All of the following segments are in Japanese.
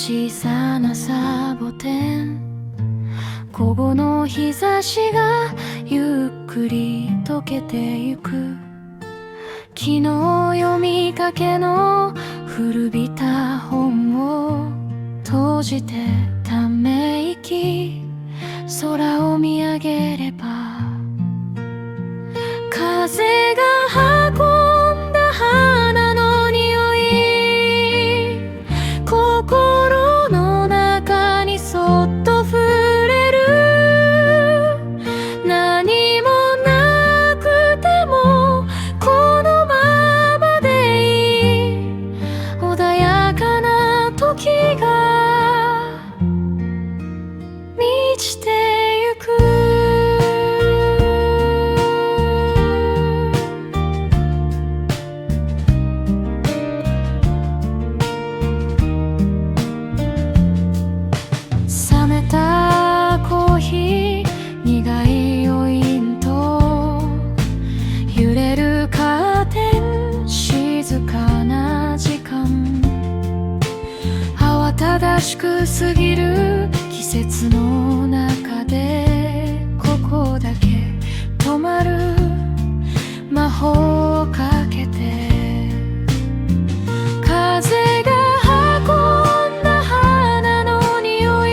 小さなサボテン、午後の日差しがゆっくり溶けてゆく。昨日読みかけの古びた本を閉じてため息、空を見上げれば風が運んだ花の匂い、心の中にそっと触れる。何もなくてもこのままでいい、穏やかな時が満ちてゆく。冷めたコーヒー、苦い余韻と揺れるカーテン、静かな時間、慌ただしく過ぎる季節の中でここだけ止まる。魔法をかけて風が運んだ花の匂い、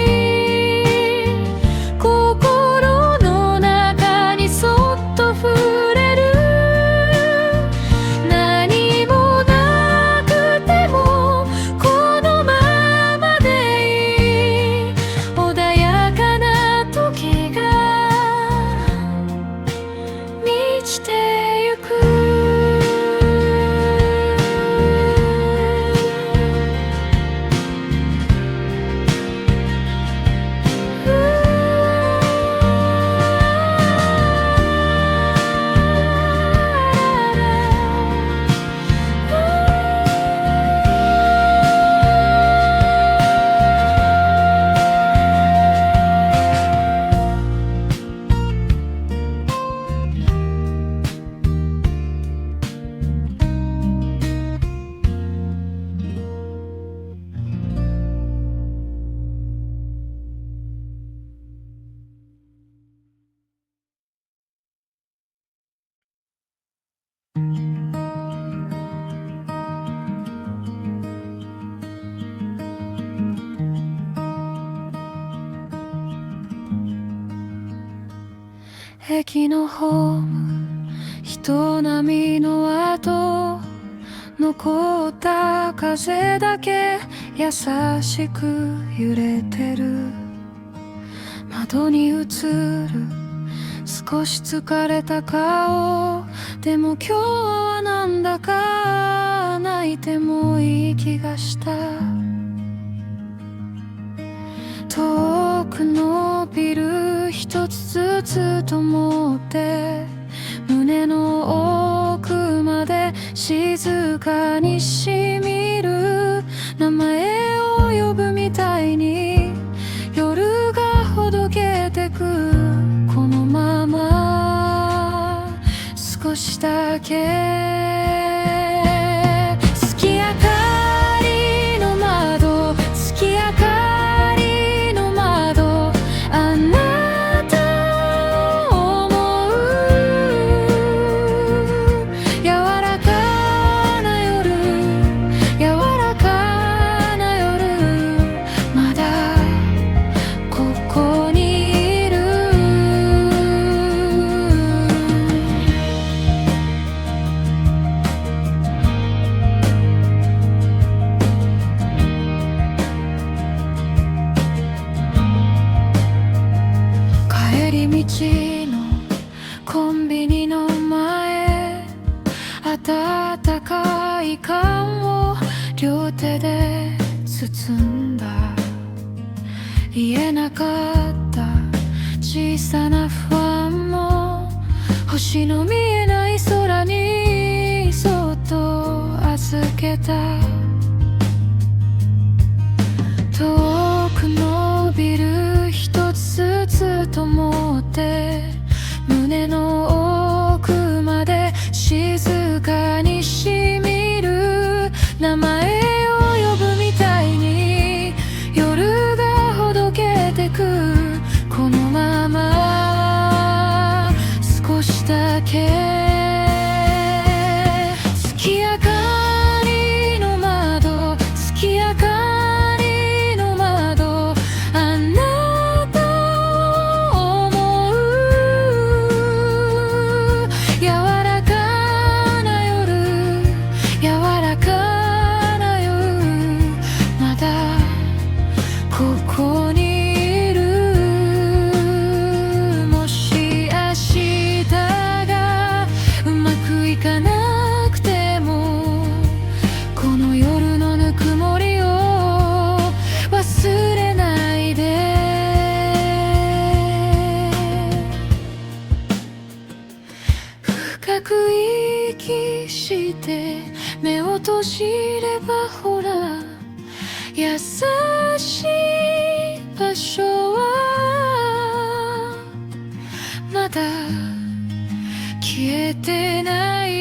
心の中にそっと触れる。何もなくてもこのままでいい、穏やかな時が満ちてゆく。駅のホーム、人波の跡、残った風だけ優しく揺れてる。窓に映る少し疲れた顔、でも今日はなんだか泣いてもいい気がした。遠くのビル一つずつと思って胸の奥まで静かにしみる。名前を呼ぶみたいに夜がほどけてく。このまま少しだけ月明かりの窓、月明かりの窓、あなたを思う。柔らかな夜、柔らかな夜、まだここにいる。帰り道のコンビニの前、温かい缶を両手で包んだ。言えなかった小さな不安も星の見えない空にそっと預けた。遠くのビル一つずつと思って胸の奥まで静かにしみる。名前を呼ぶみたいに知ればほら優しい場所はまだ消えてない。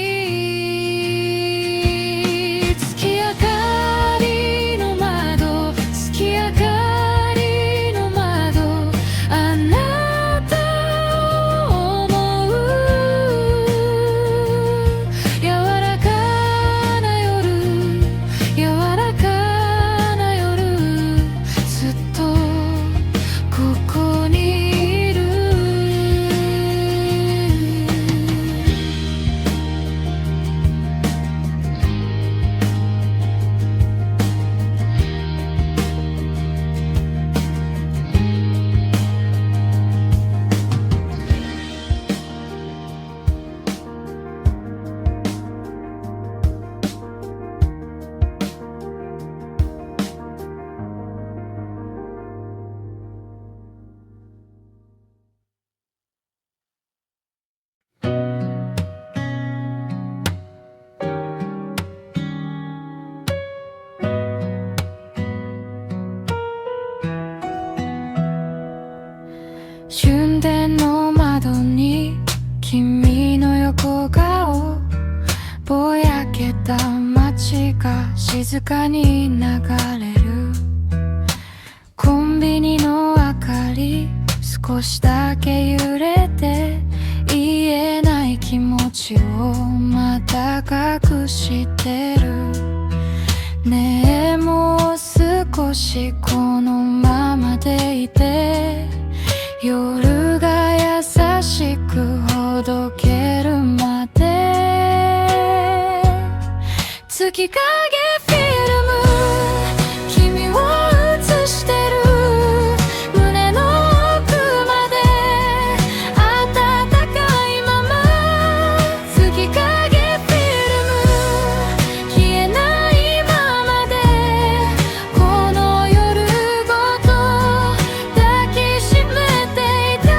月明かりの窓、月明かりの窓、あなたを思う。柔らかな夜、柔らかな夜、ずっとここにいる。春電の窓に君の横顔、ぼやけた街が静かに流れる。コンビニの明かり少しだけ揺れて、言えない気持ちをまた隠してる。ねえもう少しこのままでいて、夜が優しくほどけるまで。月影フィルム、君を映してる。胸の奥まで暖かいまま。月影フィルム、消えないままで、この夜ごと抱きしめていた。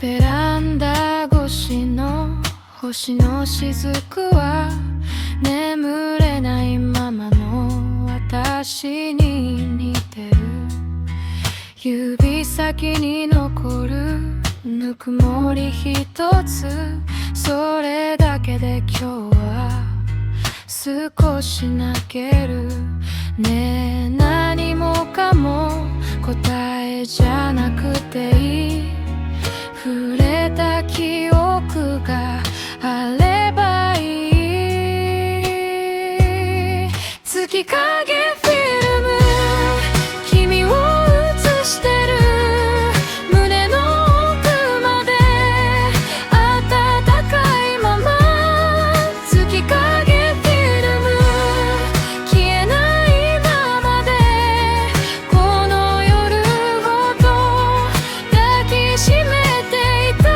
ベランダ越しの星の雫は眠れないままの私に似てる。指先に残るぬくもり一つ、それだけで今日は少し泣ける。ねえ何もかも答えじゃなくていい。触れた記憶があればいい。月影フィルム、君を映してる。胸の奥まで暖かいまま。月影フィルム、消えないままで、この夜ごと抱きしめていた。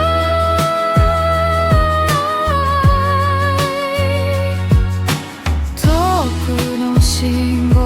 遠くの信号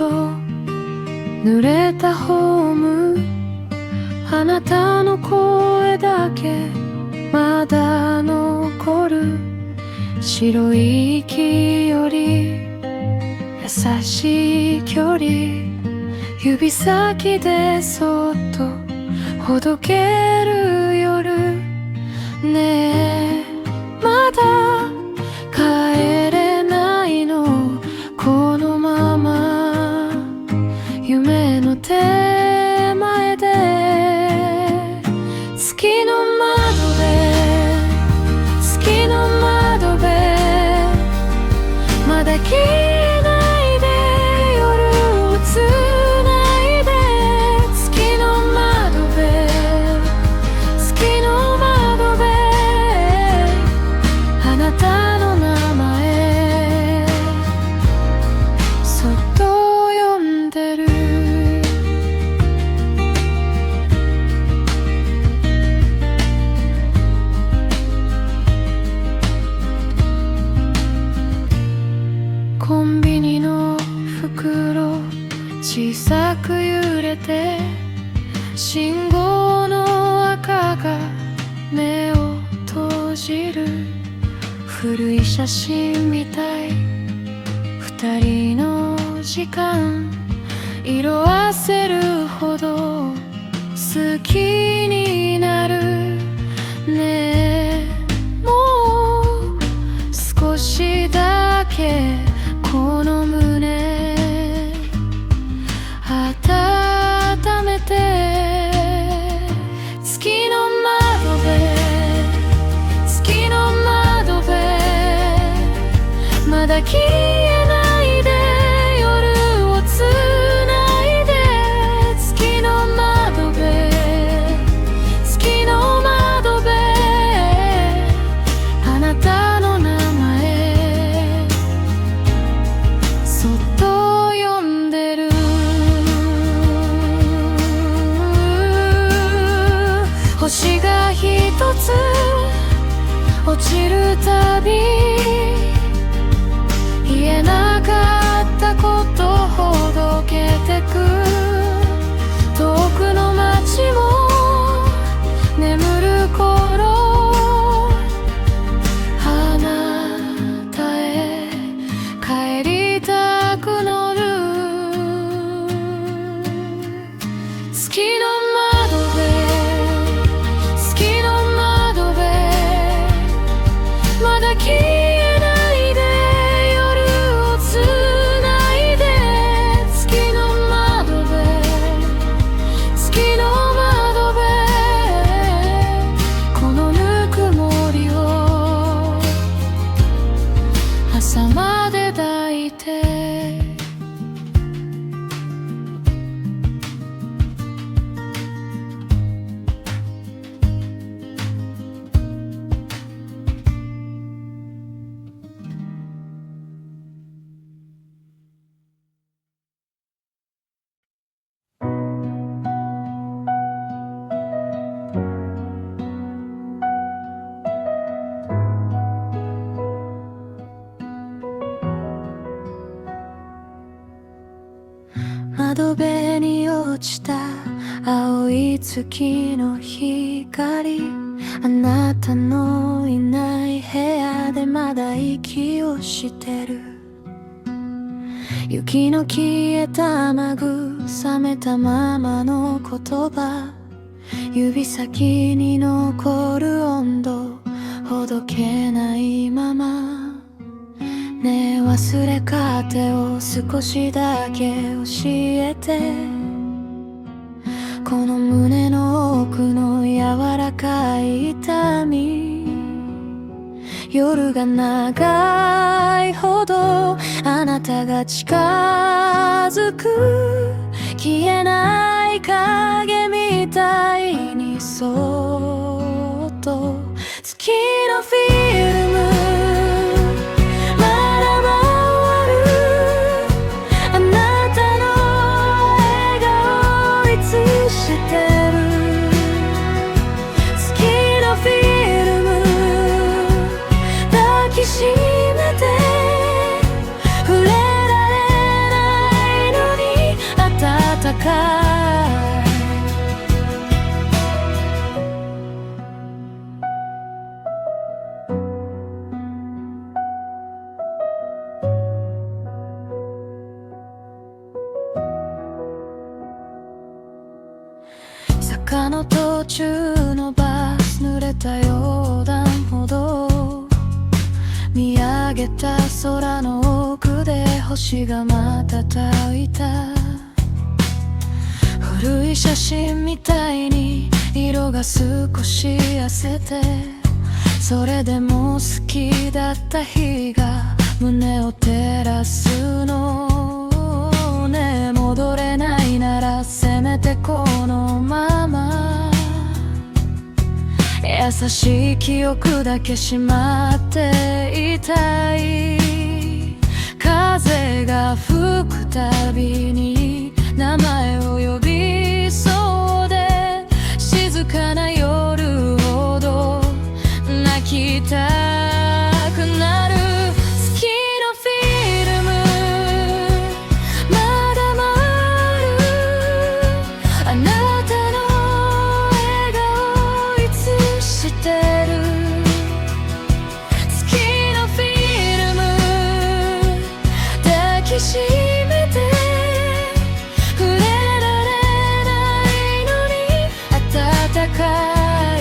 と濡れたホーム、あなたの声だけまだ残る。白い息より優しい距離、指先でそっとほどける夜。ねえまだ帰れないの、このまま夢の手前で。月の窓辺、月の窓辺、まだ消えないで夜をつないで。月の窓辺、月の窓辺、あなたの名前そっと呼んでる。コンビニの袋小さく揺れて、信号の赤が目を閉じる。古い写真みたい二人の時間、色あせるほど好きになる。ねえもう少しだけこの胸温めて。月の窓辺、月の窓辺、まだ消えないで夜をつないで。月の窓辺、月の窓辺、あなたの名前そっと呼んでる。星が一つ落ちるたび、言えなかったことほどけてく。遠くの街も眠る頃、あなたへ帰りたくなる。月の窓辺、月の窓辺、まだ消えないで夜をつないで。月の窓辺、月の窓辺、このぬくもりを朝まで抱いて。窓辺に落ちた青い月の光、あなたのいない部屋でまだ息をしてる。雪の消えた雨具、冷めたままの言葉、指先に残る温度ほどけないまま。ねえ忘れかてを少しだけ教えて。この胸の奥の柔らかい痛み、夜が長いほどあなたが近づく。消えない影みたいにそっと。月のフィルムまだ回る、あなたの笑顔いつしてる。月のフィルム抱きしめて、触れられないのに中の途中のバス、濡れた横断歩道、見上げた空の奥で星が瞬いた。古い写真みたいに色が少し褪せて、それでも好きだった日が胸を照らすのね。戻れないならせめてこのまま、優しい記憶だけしまっていたい。風が吹くたびに名前を呼びそうで、静かな夜ほど泣きたくなる。月のフィルムまだ回る、あなたの笑顔いつしてる。月のフィルム抱きしめて、触れられないのに暖かい。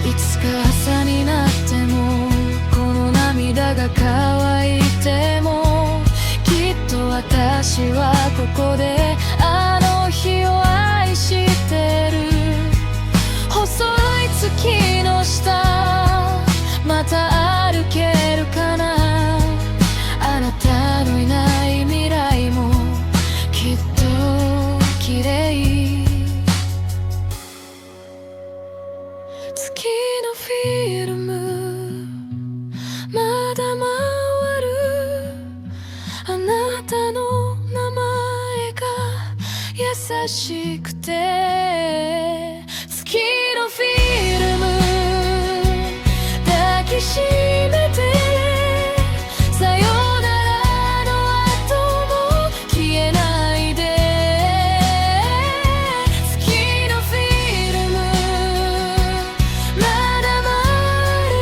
いつか朝になってもこの涙が乾いても、きっと私はここであの日を愛してる。細い月の下また歩けるかな。あなたのいない未来もきっと綺麗。月のフィルムまだ回る、あなたの名前が優しくて。月のフィルム抱きしめて、さよならの後も消えないで。月のフィルムまだ回る、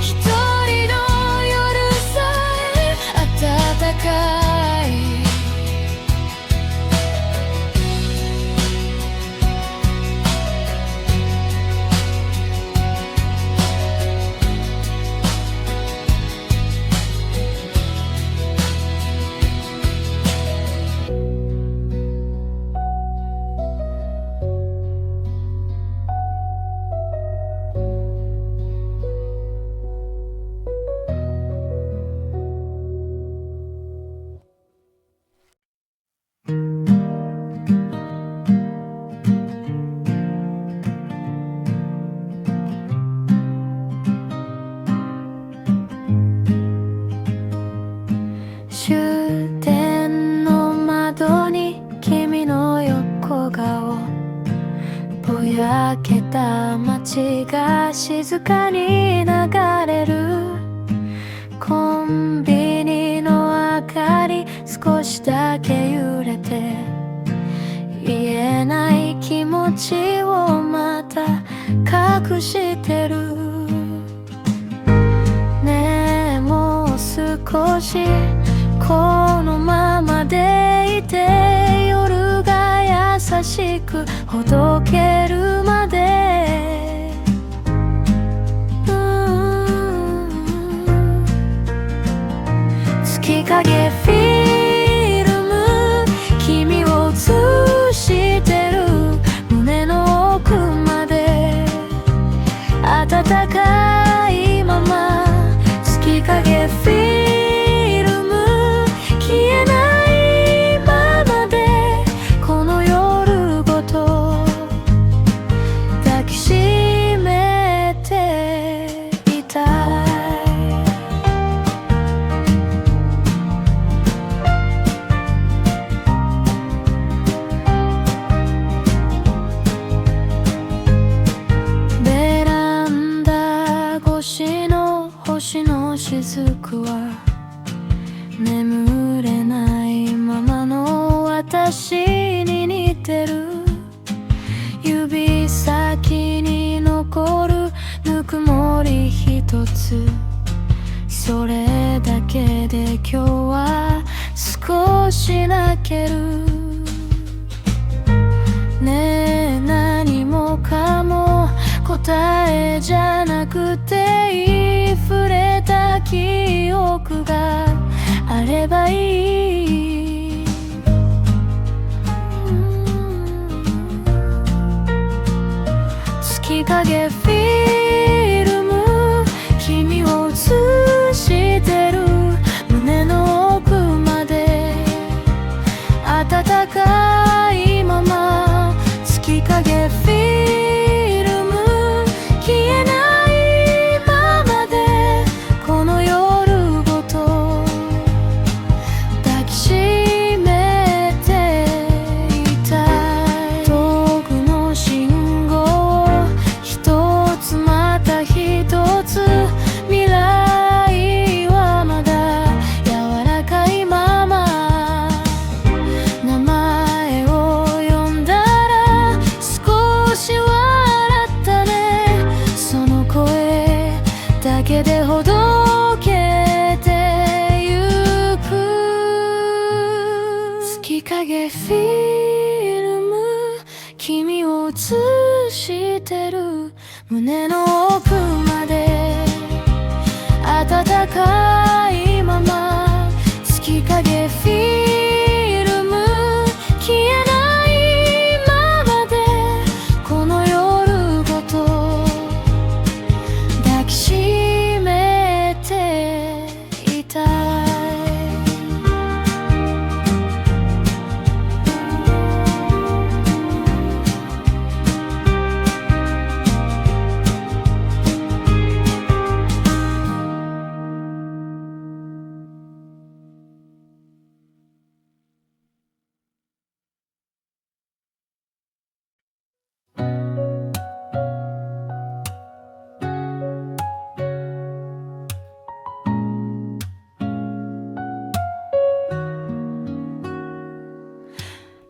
一人の夜さえ暖かい。終点の窓に君の横顔、ぼやけた街が静かに流れる。コンビニの明かり少しだけ揺れて、言えない気持ちをまた隠してる。ねえもう少しこのままでいて、夜が優しくほどけるまで。月影フィルム君を映してる、胸の奥まで暖かいまま。月影フィルム消えないままで、この夜ごと抱きしめていたい。ベランダ越しの星の雫は眠れないままの私に似てる。指先に残るぬくもり一つ、それだけで今日は少し泣ける。えじゃなくていい触れた記憶があればいい。月影フィルム君を映してる胸の奥まで暖かいまま月影フィルム消えないままでこの夜ごと抱きしめていたい。遠くの信号一つまた一つ未来はまだ柔らかいまま名前を呼んだら少し笑ったね。その声だけでほどけてゆく。月影フィルム君を映してる胸の奥まで暖かいまま月影フィルム消えないままでこの夜ごと抱きしめていたい。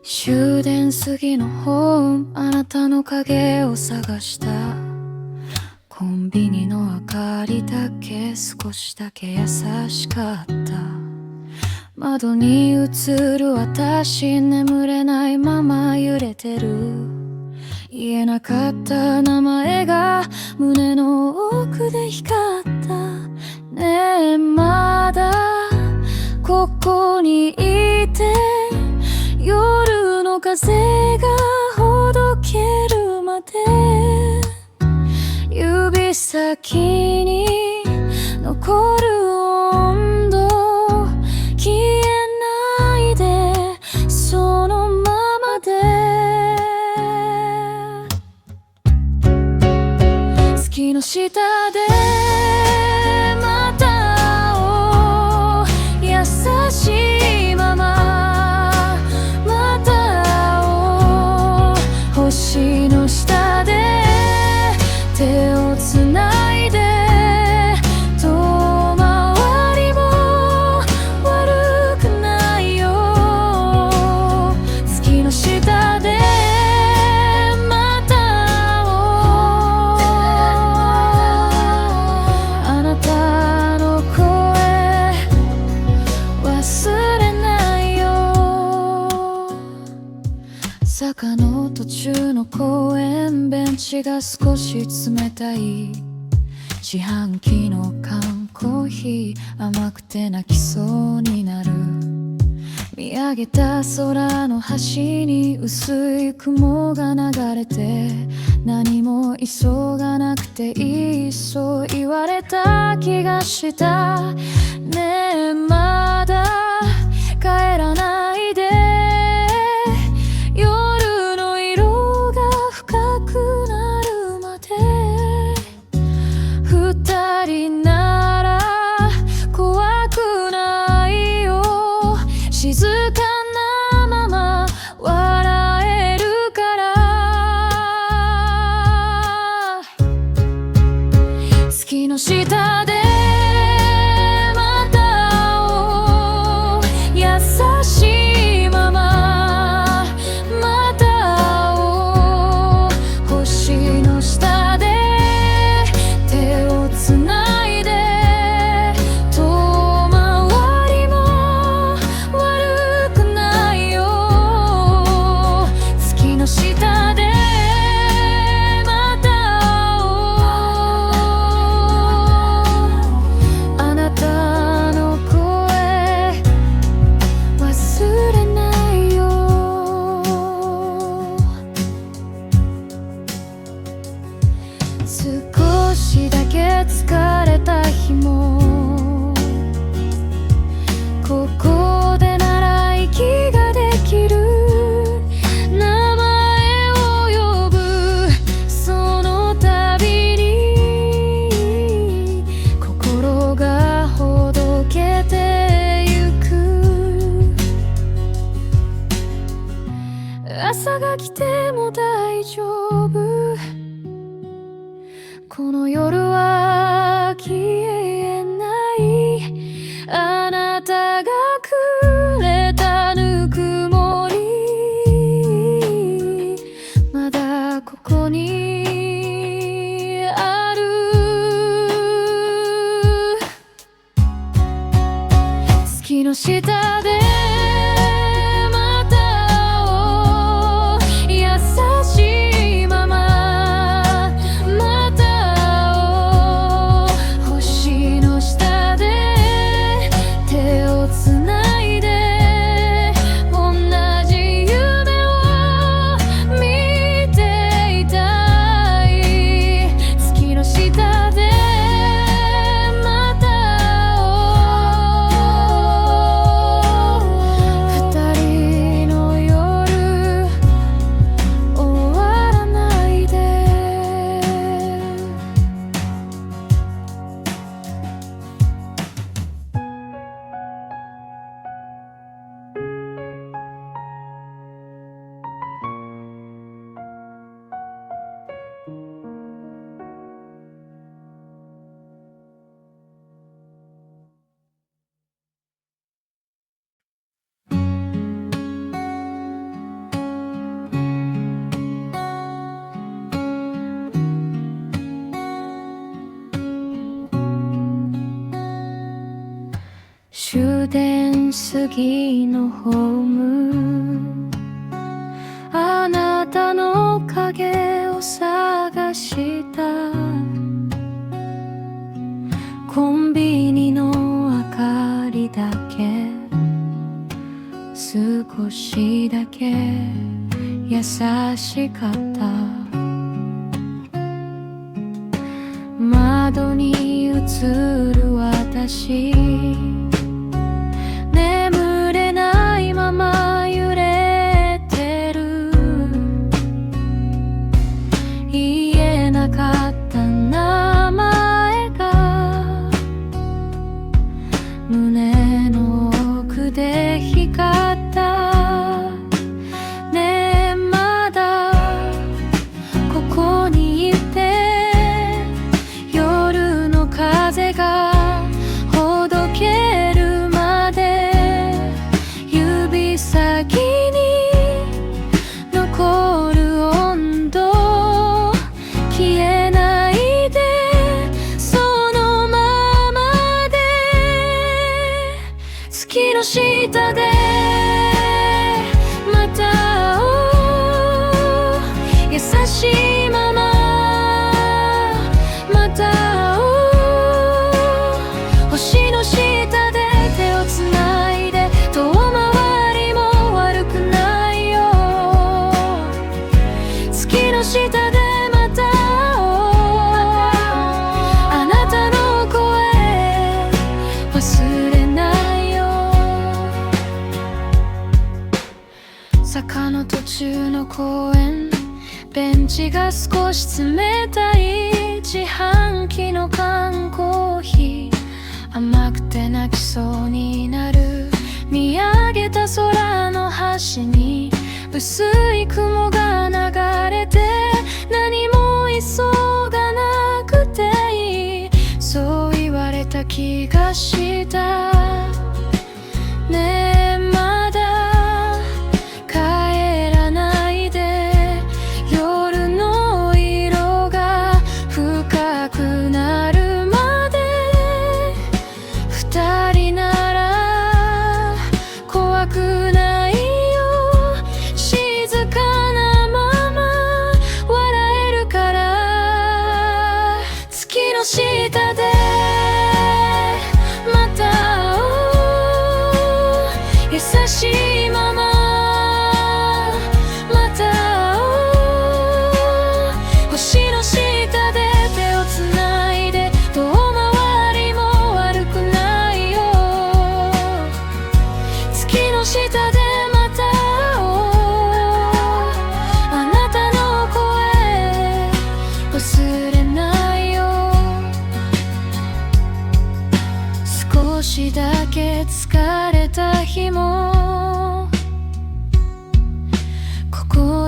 終電過ぎのホームあなたの影を探した。コンビニの明かりだけ少しだけ優しかった。窓に映る私眠れないまま揺れてる。言えなかった名前が胸の奥で光った。ねえまだここにいて夜の風がほどけるまで指先に残る温度消えないでそのままで月の下でまた会おう優しいまままた会おう星の下で手をつないで遠回りも悪くないよ月の下でまた会おうあなたの声忘れないよ。坂の途中の公園ベンチが少し冷たい。自販機の缶コーヒー甘くて泣きそうになる。見上げた空の端に薄い雲が流れて何も急がなくていいそう言われた気がした。ねえまだ帰らないで夜の色が深くなるまで二人なら怖くないよ静かなまま笑えるから月の下でまた会おう朝が来ても大丈夫。この夜は消えないあなたがくれたぬくもり、まだここにある。月の下でまた会おう、優しいまままた会おう、星の下で手をつないで同じ夢を見ていたい。月の下でまた会おう、二人の夜終わらないで。終電過ぎのホーム、あなたの影を探した。コンビニの明かりだけ少しだけ優しかった。窓に映る私、眠れないまま揺れてる。言えなかった名前が胸の奥で光った。ねえまだここにいて、夜の風がほどけるまで指先に残る温度、消えないでそのままで。月の下でまた会おう、優しいまままた会おう、星の下で手をつないで遠回りも悪くないよ。月の下でまた会おう、あなたの声忘れないよ。坂の途中の公園、ベンチが少し冷たい、自販機の缶コーヒー甘くて泣きそうになる。見上げた空の端に薄い雲が流れて、何も急がなくていい、そう言われた気がした。ねえまだ帰らないで、夜の色が深くなるまで。二人なら怖くないよ、静かなまま笑えるから。月の下でまた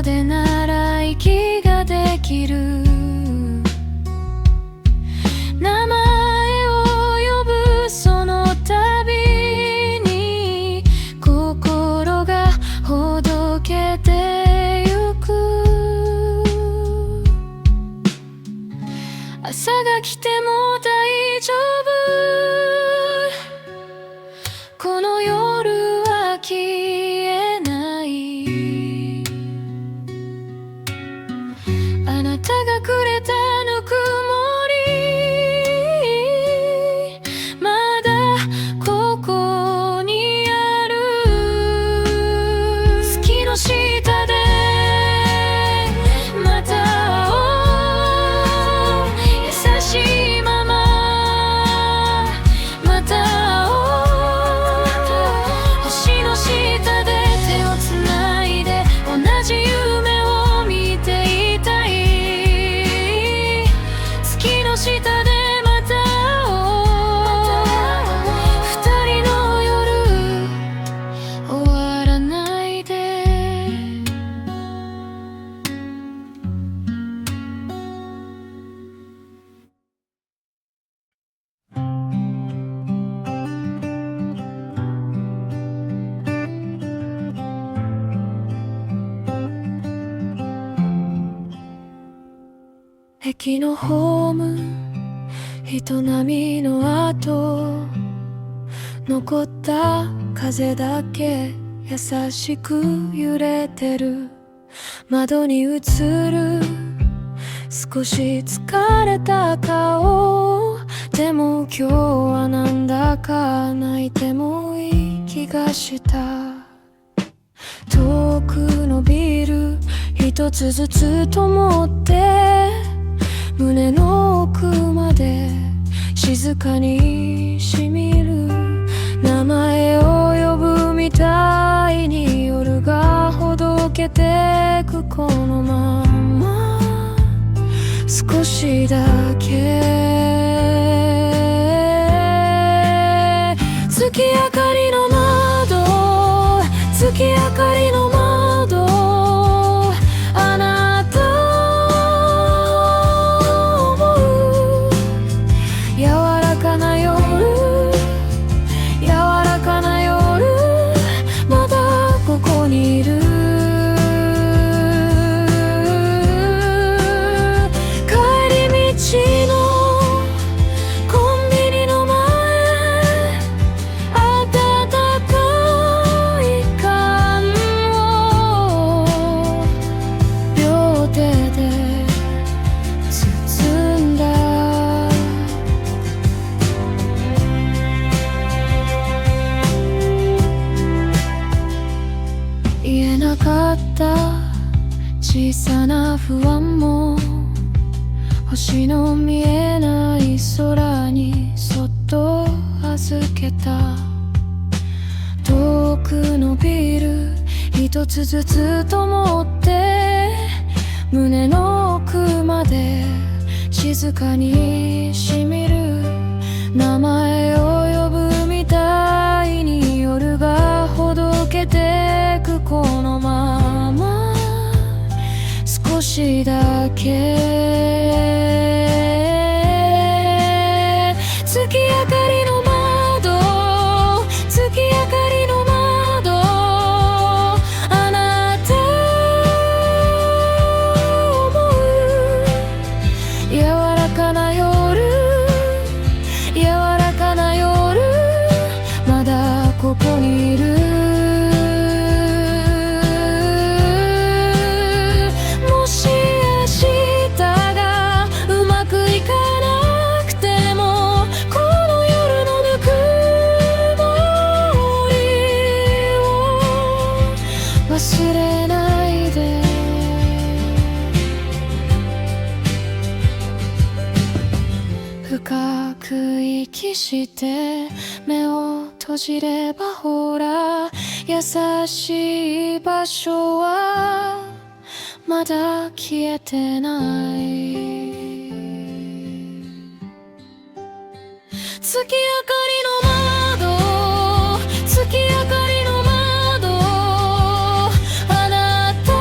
でなら息ができる。名前を呼ぶその度に心がほどけてゆく。朝が来ても大丈夫、この夜は消えない。あなたがくれたぬくもり、まだここにある。月の下でまた会おう、優しいまままた会おう。星の下で手をつないで同じ夢を見ていたい。月の下でまた会おう。二人の夜終わらないで。駅のホーム、人波の後、残った風だけ優しく揺れてる。窓に映る少し疲れた顔、でも今日はなんだか泣いてもいい気がした。遠くのビル一つずつ灯って胸の奥まで静かにしみる。名前を呼ぶみたいに夜がほどけてく。このまま少しだけ月明かりの窓、月明かりの窓、あなたを思う。柔らかな夜、柔らかな夜、まだここにいる。帰り道のコンビニの前、温かい缶を両手で包んだ。言えなかった小さな不安も星の見えない空にそっと預けた。遠くのビル一つずつ灯って胸の奥まで静かにしみる。名前を呼ぶみたいに夜がほどけてく。このまま少しだけ月明かりの窓、月明かりの窓、あなたを思う。柔らかな夜、柔らかな夜、まだここにいる。もし明日がうまくいかなくても、この夜のぬくもりを忘れないで。深く息して目を閉じればほら、優しい場所はまだ消えてない。月明かりの窓、月明かりの窓、あなた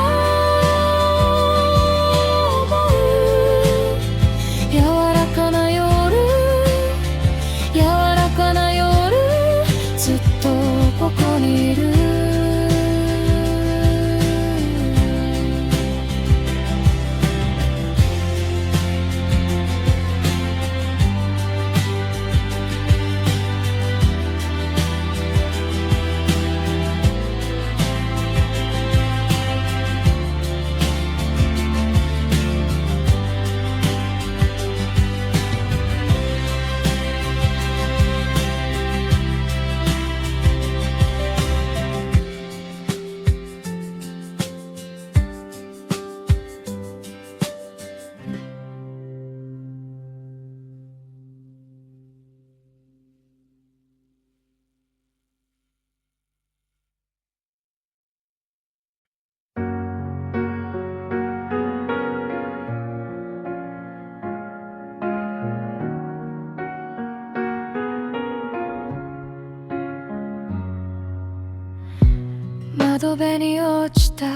窓辺に落ちた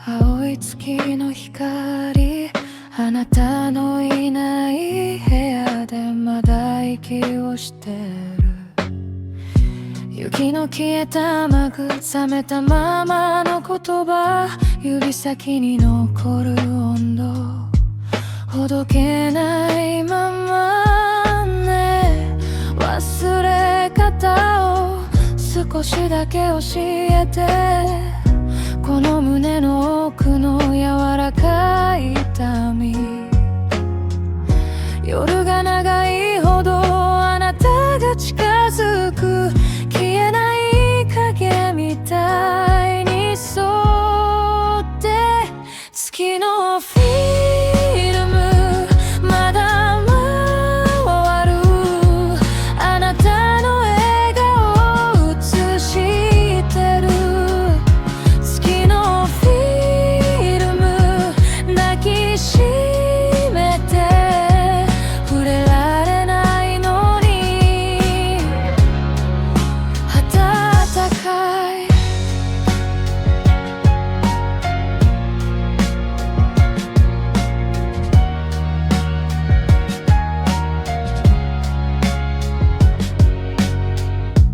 青い月の光、あなたのいない部屋でまだ息をしてる。雪の消えた雨具、冷めたままの言葉、指先に残る温度、ほどけないままね。忘れ方を少しだけ教えて、この胸の奥の柔らかい痛み。夜が長いほどあなたが近づく、消えない影みたいにそって、月のフィルムまだ回る、あなたの笑顔を映してる。月のフィルム抱きしめて、触れられないのに暖かい。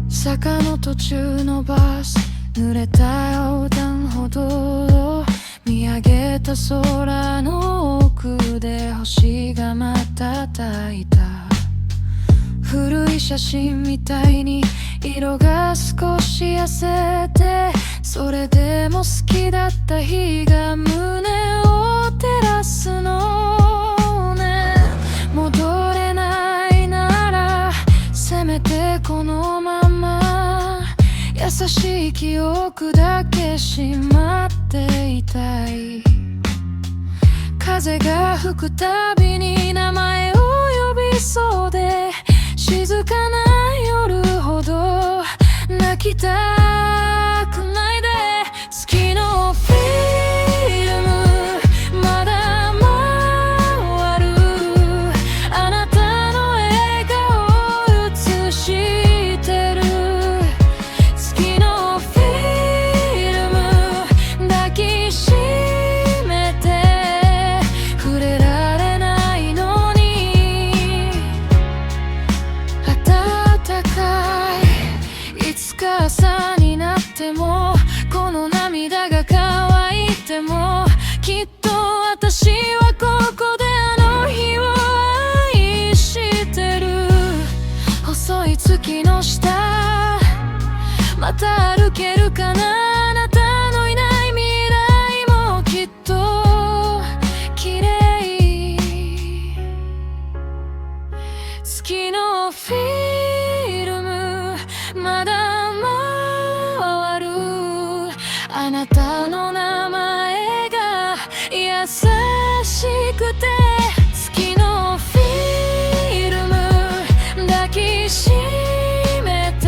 坂の途中のバス、濡れた横断歩道を見上げた空の奥で星が瞬いた。古い写真みたいに色が少し痩せて、それでも好きだった日が胸を照らすのね。戻れないならせめてこのまま優しい記憶だけしまっていたい。風が吹くたびに名前を呼びそうで、静かな夜ほど泣きたくないで。月のフィルムまだ回る、あなたの笑顔を映してる。月のフィルム抱きしめて、触れられないのに暖かい。いつか朝になっても、この涙が乾いても、きっと私はここであの日を愛してる。細い月の下また歩けるかな、あなたのいない未来もきっと綺麗。月のフィルムまだ回る、あなたの名前が優しくて。月のフィルム抱きしめて、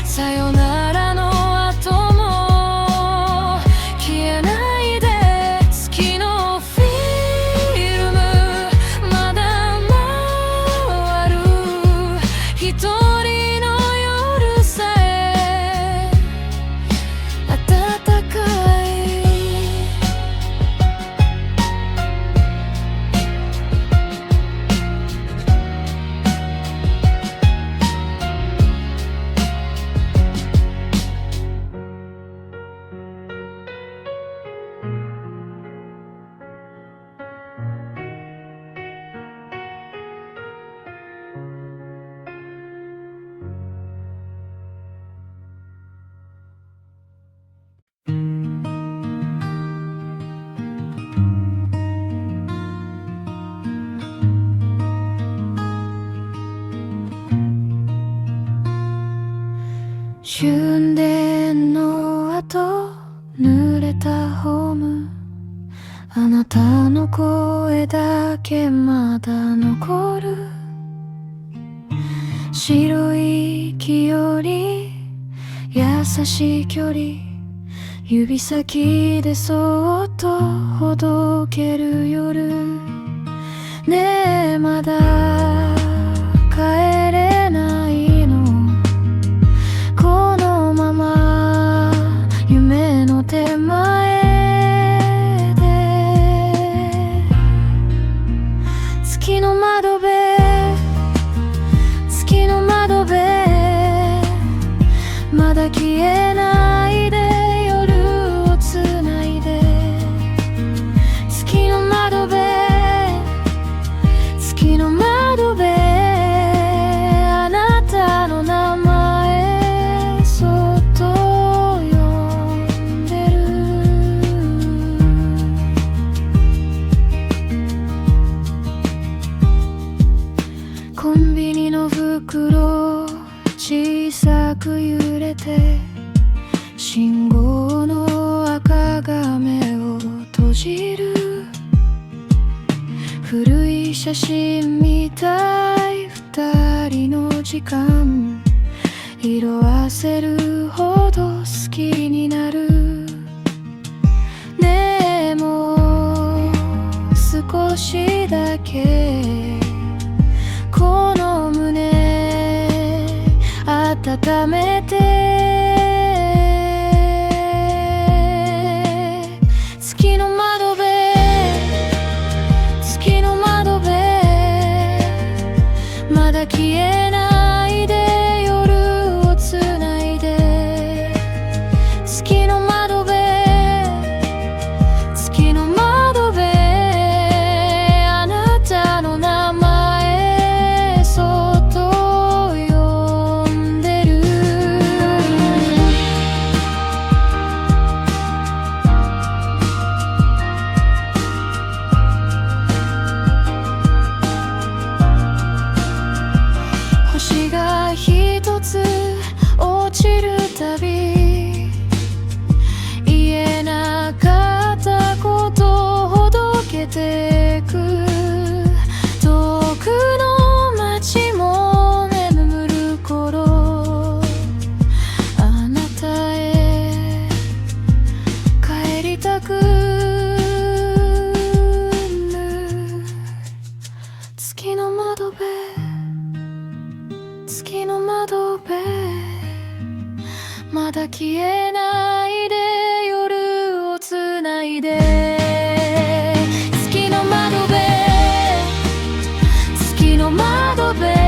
さよならの後も消えないで。月のフィルムまだ回る、一人の夜さえ暖かい。終電の後濡れたホーム、あなたの声だけまだ残る。白い木より優しい距離、指先でそっとほどける夜。ねえまだ帰れないの、このまま夢閉じる古い写真みたい二人の時間色あせるほど好きになるでも少しだけこの胸温めて月の窓辺月の窓辺まだ消えないで夜をつないで月の窓辺月の窓辺あなたの名前そっと呼んでる星が一つ落ちるたび言えなかったことをほどけてく遠くの街も眠る頃あなたへ帰りたくぬ月の窓辺月の窓辺まだ消えないで夜をつないで月の窓辺月の窓辺